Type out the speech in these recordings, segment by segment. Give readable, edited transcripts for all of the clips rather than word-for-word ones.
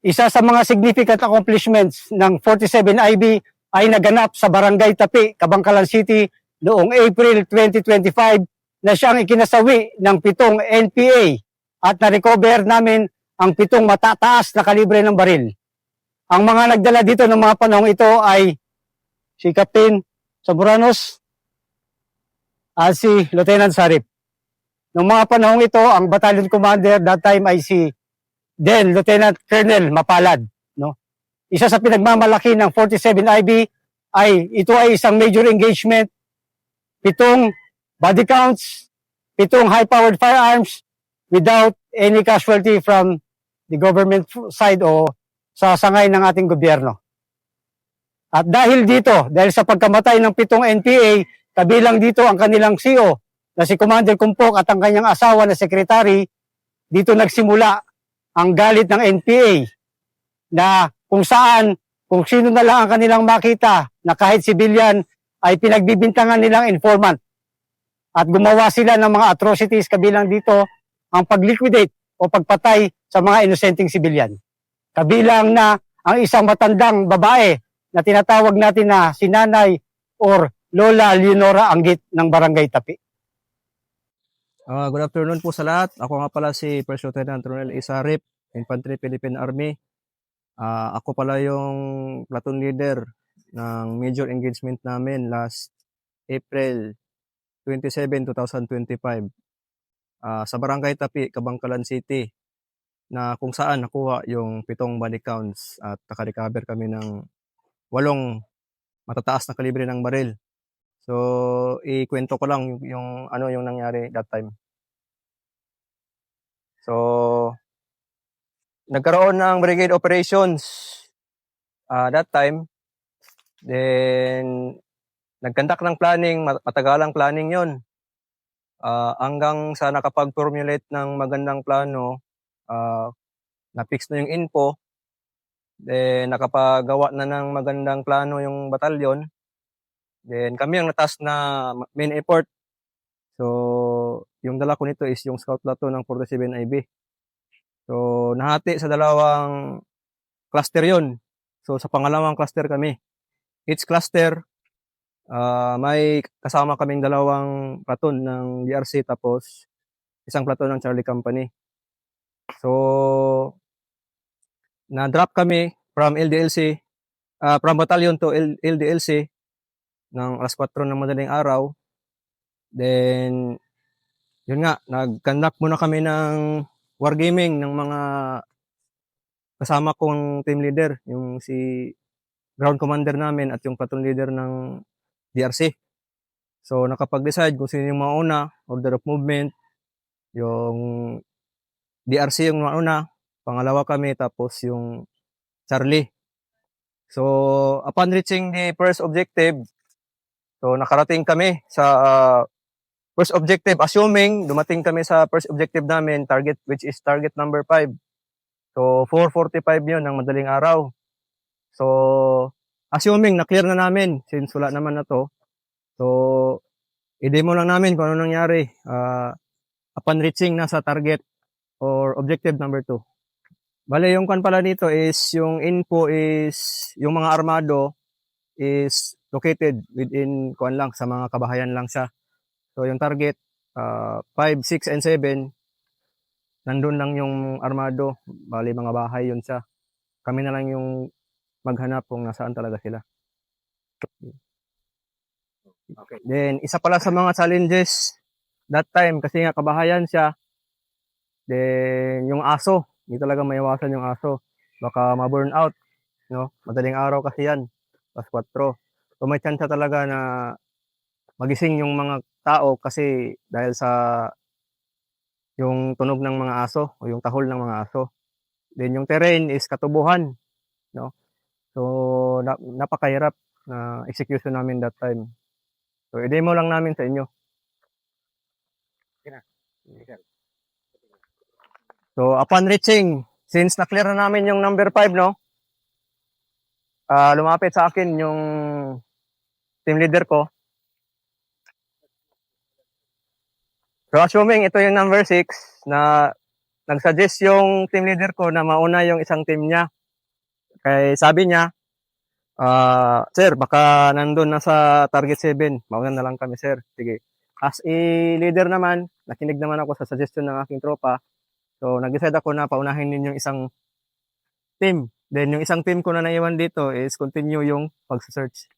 Isa sa mga significant accomplishments ng 47IB ay naganap sa Barangay Tapi, Kabangkalan City noong April 2025 na siyang ikinasawi ng 7 NPA at na-recover namin ang 7 matataas na kalibre ng baril. Ang mga nagdala dito ng mga panahong ito ay si Captain Sobranos at si Lieutenant Sarip. Noong mga panahong ito, ang battalion commander that time ay si Lieutenant Colonel Mapalad. No? Isa sa pinagmamalaki ng 47IB ay ito ay isang major engagement, 7 body counts, 7 high-powered firearms without any casualty from the government side o sa sangay ng ating gobyerno. At dahil dito, dahil sa pagkamatay ng 7 NPA, kabilang dito ang kanilang CO na si Commander Kumpok at ang kanyang asawa na sekretary, dito nagsimula ang galit ng NPA na kung sino na lang ang kanilang makita na kahit civilian ay pinagbibintangan nilang informant. At gumawa sila ng mga atrocities kabilang dito ang pag-liquidate o pagpatay sa mga inosenteng civilian. Kabilang na ang isang matandang babae na tinatawag natin na si Nanay or Lola Leonora Anggit ng Barangay Tapi. Good afternoon po sa lahat. Ako nga pala si First Lieutenant Ronel Isarip, Infantry Philippine Army. Ako pala yung platoon leader ng major engagement namin last April 27, 2025 sa Barangay Tapi, Kabangkalan City, na kung saan nakuha yung 7 body counts at naka-recover kami ng 8 matataas na kalibre ng baril. So, ikwento ko lang yung nangyari that time. So, nagkaroon ng brigade operations that time. Then, nagkandak ng planning, matagalang planning yon. Hanggang sa nakapag-formulate ng magandang plano, na-fix na yung info. Then, nakapagawa na ng magandang plano yung batalyon. Then, kami ang natas na main effort. So, yung dala ko nito is yung scout platoon ng 47IB. So, nahati sa dalawang cluster yon. So, sa pangalawang cluster kami. Each cluster, may kasama kaming dalawang platoon ng DRC tapos isang platoon ng Charlie Company. So, na-drop kami from LDLC, from battalion to LDLC ng alas 4 ng madaling araw. Then, yun nga, nag-conduct muna kami ng wargaming ng mga kasama kong team leader, yung si ground commander namin at yung platoon leader ng DRC. So, nakapag-decide kung sino yung mauna, order of movement, yung DRC yung mauna, pangalawa kami, tapos yung Charlie. So, upon reaching the first objective, so nakarating kami sa first objective, assuming dumating kami sa first objective namin, target which is target number 5. So 4:45 yun ng madaling araw. So assuming na-clear na namin since wala naman na to. So i-demo lang namin kung ano nangyari upon reaching na sa target or objective number 2. Bale, yung kan pala dito is yung info is yung mga armado is located within kuan lang sa mga kabahayan lang siya. So yung target 5, 6 and 7 nandun lang yung armado, bali mga bahay yun siya. Kami na lang yung maghanap kung nasaan talaga sila. Okay. Then isa pala sa mga challenges that time kasi nga kabahayan siya. Then yung aso, hindi talaga maiwasan yung aso. Baka ma-burn out, no? Madaling araw kasi yan, pas 4. So may chance talaga na magising yung mga tao kasi dahil sa yung tunog ng mga aso o yung tahol ng mga aso. Then yung terrain is katubuhan, no? So napakahirap na execution namin that time. So i-demo lang namin sa inyo. So upon reaching, since na-clear na namin yung number 5, no? Lumapit sa akin yung team leader ko. So assuming ito yung number 6 na nag-suggest yung team leader ko na mauna yung isang team niya Kaya sabi niya, sir, baka nandun na sa target 7. Mauna na lang kami, sir. Sige. As a leader naman, nakinig naman ako sa suggestion ng aking tropa. So, nag-decide ako na paunahin din yung isang team. Then, yung isang team ko na naiwan dito is continue yung pag-search.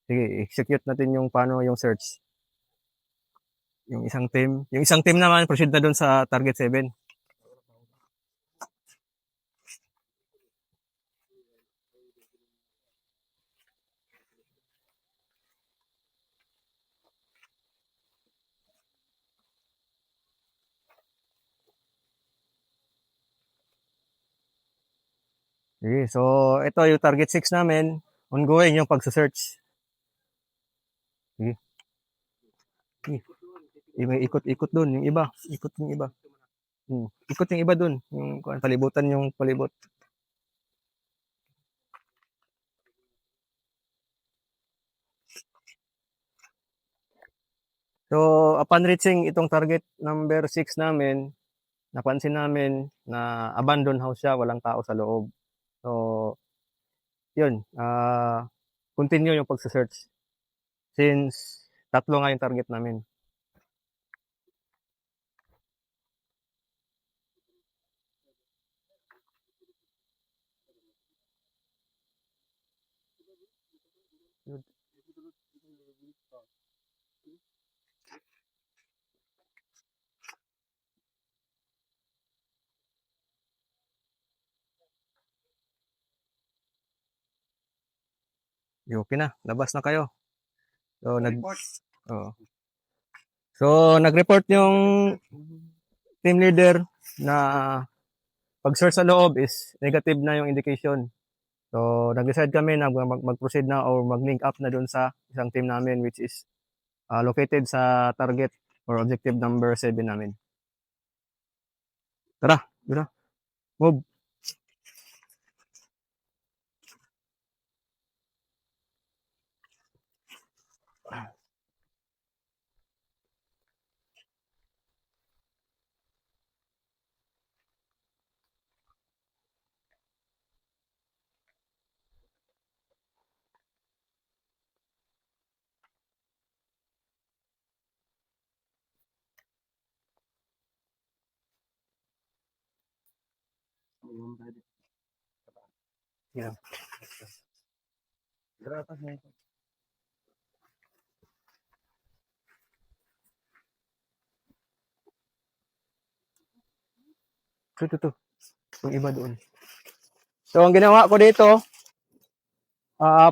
Sige, execute natin yung paano yung search. Yung isang team. Yung isang team naman, proceed na dun sa target 7. Sige, so ito yung target 6 namin. Ongoing yung pag-search. Sige. Sige. May ikot-ikot dun, yung iba. Ikot yung iba. Ikot yung iba dun. Yung palibutan yung palibot. So, upon reaching itong target number 6 namin, napansin namin na abandoned house siya, walang tao sa loob. So, yun, continue yung pagsa-search. Since tatlo nga yung target namin. Okay na, labas na kayo. So, oo. So, nag-report yung team leader na pag-search sa loob is negative na yung indication. So, nag-decide kami na mag-proceed na or mag-link up na dun sa isang team namin which is located sa target or objective number 7 namin. Tara, yun na. Move. Yeah. Ito. Yung iba doon. So, ang ginawa ko dito,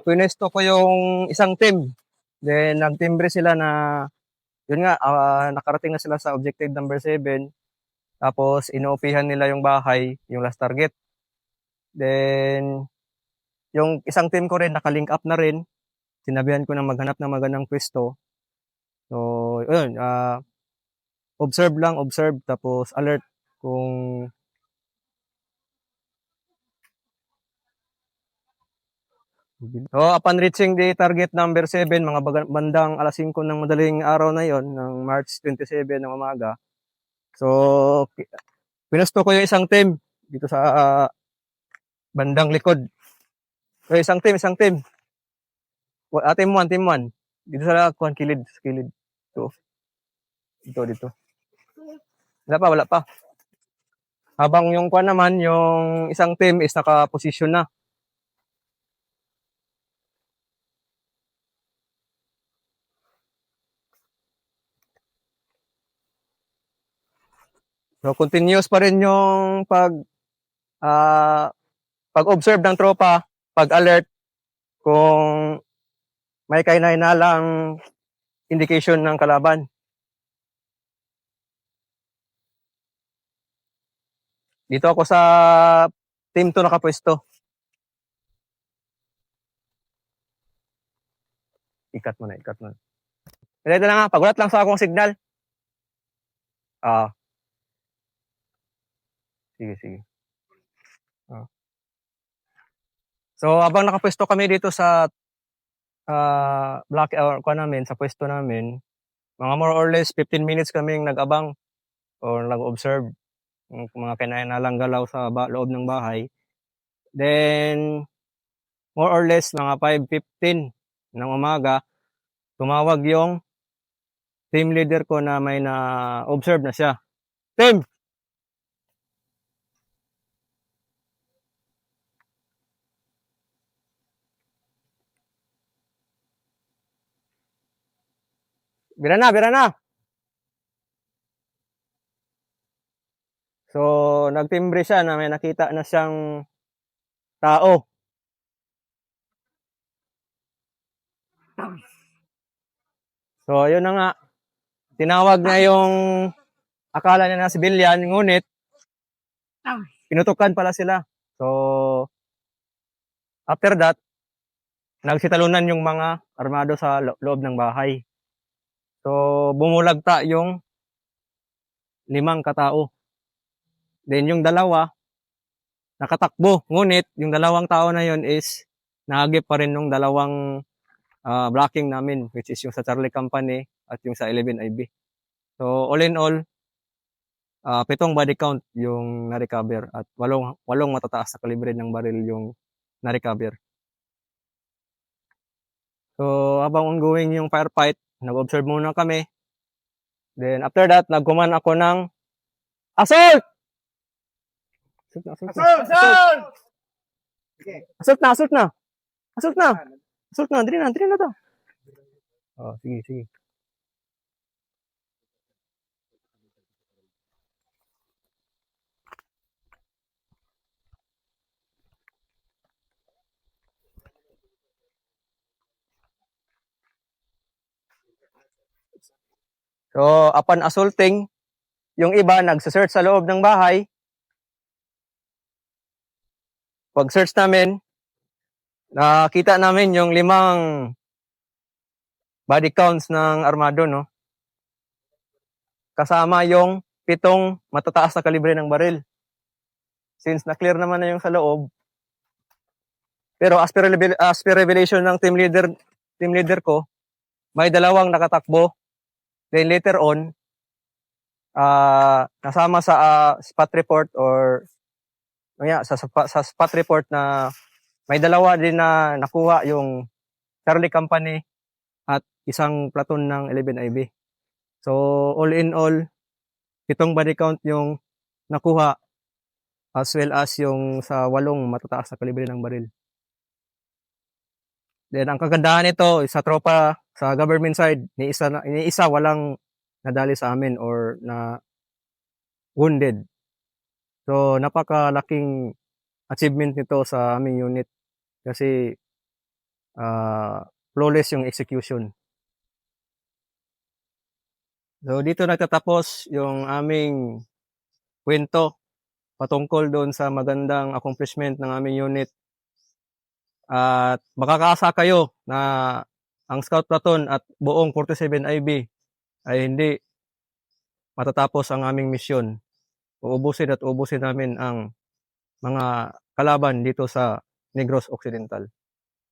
pinesto ko yung isang team. Then, nagtimbre sila na, yun nga, nakarating na sila sa objective number 7. Tapos, inuupihan nila yung bahay, yung last target. Then, yung isang team ko rin, nakalink up na rin. Sinabihan ko na maghanap ng magandang pwesto. So, yun, observe, tapos alert kung so, upon reaching the target number 7, mga bandang alas 5 ng madaling araw na yon ng March 27 ng umaga. So, pinusto ko yung isang team dito sa bandang likod. So, isang team. Team 1. Dito sa kilid. So, dito. Wala pa. Habang yung kuan naman, yung isang team is naka-position na. So, continuous pa rin yung pag-observe ng tropa, pag-alert kung may kahinahinalang indication ng kalaban. Dito ako sa team 2 nakapwesto. Ikat mo na. Ito na nga, pagulat lang sa akong signal. Sige. So, habang nakapwesto kami dito sa block or namin, sa pwesto namin, mga more or less 15 minutes kaming nag-abang or nag-observe ng mga kahinahinalang galaw sa loob ng bahay. Then, more or less, mga 5:15 ng umaga, tumawag yung team leader ko na may na-observe na siya. Team! Bira na! So, nagtimbre siya na may nakita na siyang tao. So, yun na nga. Tinawag niya yung akala niya na civilian, ngunit pinutukan pala sila. So, after that, nagsitalunan yung mga armado sa loob ng bahay. So, bumulagta yung 5 katao. Then, yung dalawa, nakatakbo. Ngunit, yung 2 tao na yun is nahagip pa rin ng 2 blocking namin, which is yung sa Charlie Company at yung sa 11IB. So, all in all, 7 body count yung na-recover at 8 matataas na kalibre ng baril yung na-recover. So, habang ongoing yung firefight, nag-observe muna kami. Then, after that, nag-command ako ng assault! Assault na, dali na to. Oh, sige. So, upon assaulting, yung iba nagsa-search sa loob ng bahay. Pag-search namin, nakita namin yung 5 body counts ng armado, no? Kasama yung 7 matataas na kalibre ng baril. Since na-clear naman na yung sa loob. Pero as per revelation ng team leader ko, may 2 nakatakbo. Then later on, nasama sa spot report or sa spot report na may 2 din na nakuha yung Charlie Company at 1 platoon ng 11IB. So, all in all, 7 body count yung nakuha as well as yung sa 8 matataas na kalibre ng baril. Then, ang kagandahan nito, sa tropa, sa government side, ni isa walang nadali sa amin or na wounded. So, napakalaking achievement nito sa aming unit kasi flawless yung execution. So, dito nagtatapos yung aming kwento patungkol doon sa magandang accomplishment ng aming unit. At makakaasa kayo na ang Scout Platoon at buong 47IB ay hindi matatapos ang aming misyon. Uubusin namin ang mga kalaban dito sa Negros Occidental.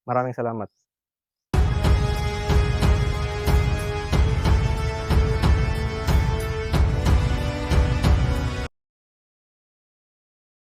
Maraming salamat.